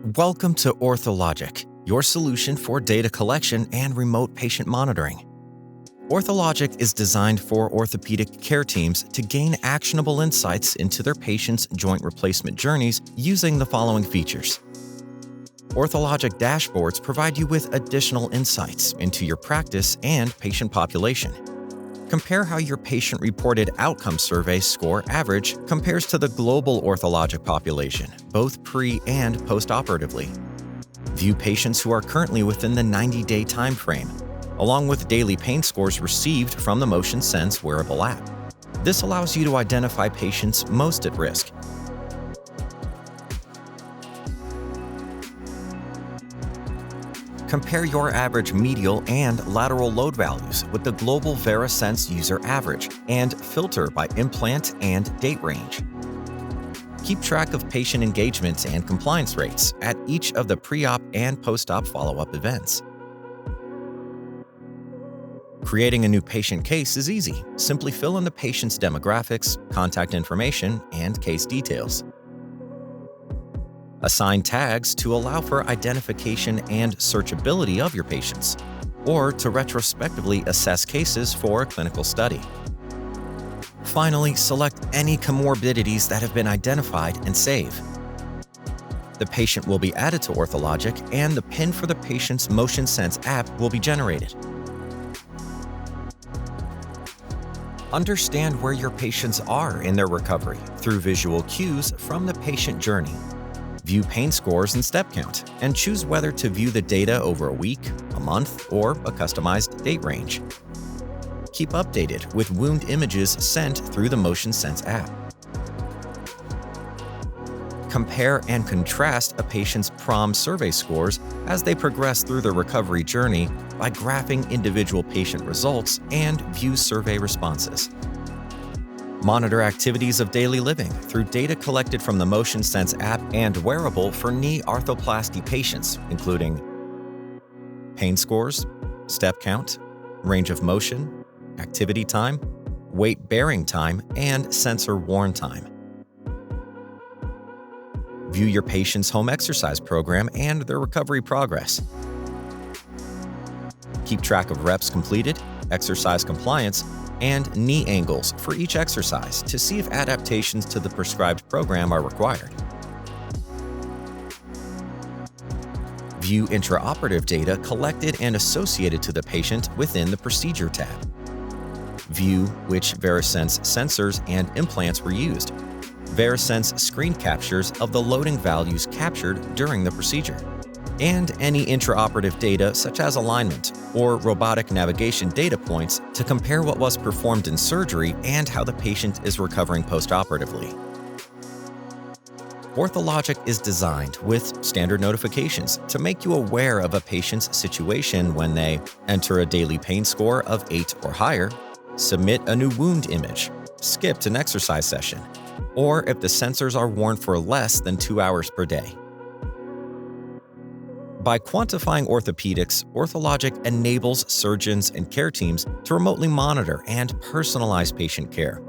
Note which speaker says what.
Speaker 1: Welcome to OrthoLogic, your solution for data collection and remote patient monitoring. OrthoLogic is designed for orthopedic care teams to gain actionable insights into their patients' joint replacement journeys using the following features. Orthologic Dashboards provide you with additional insights into your practice and patient population. Compare how your patient-reported outcome survey score average compares to the global orthologic population, both pre- and post-operatively. View patients who are currently within the 90-day time frame, along with daily pain scores received from the MotionSense wearable app. This allows you to identify patients most at risk. Compare your average medial and lateral load values with the global VeriSense user average and filter by implant and date range. Keep track of patient engagement and compliance rates at each of the pre-op and post-op follow-up events. Creating a new patient case is easy. Simply fill in the patient's demographics, contact information, and case details. Assign tags to allow for identification and searchability of your patients, or to retrospectively assess cases for a clinical study. Finally, select any comorbidities that have been identified and save. The patient will be added to OrthoLogic, and the PIN for the patient's MotionSense app will be generated. Understand where your patients are in their recovery through visual cues from the patient journey. View pain scores and step count, and choose whether to view the data over a week, a month, or a customized date range. Keep updated with wound images sent through the MotionSense app. Compare and contrast a patient's PROM survey scores as they progress through their recovery journey by graphing individual patient results and view survey responses. Monitor activities of daily living through data collected from the MotionSense app and wearable for knee arthroplasty patients, including pain scores, step count, range of motion, activity time, weight-bearing time, and sensor-worn time. View your patient's home exercise program and their recovery progress. Keep track of reps completed, exercise compliance, and knee angles for each exercise to see if adaptations to the prescribed program are required. View intraoperative data collected and associated to the patient within the Procedure tab. View which VeriSense sensors and implants were used. VeriSense screen captures of the loading values captured during the procedure. And any intraoperative data such as alignment or robotic navigation data points to compare what was performed in surgery and how the patient is recovering postoperatively. OrthoLogic is designed with standard notifications to make you aware of a patient's situation when they enter a daily pain score of 8 or higher, submit a new wound image, skipped an exercise session, or if the sensors are worn for less than 2 hours per day. By quantifying orthopedics, OrthoLogic enables surgeons and care teams to remotely monitor and personalize patient care,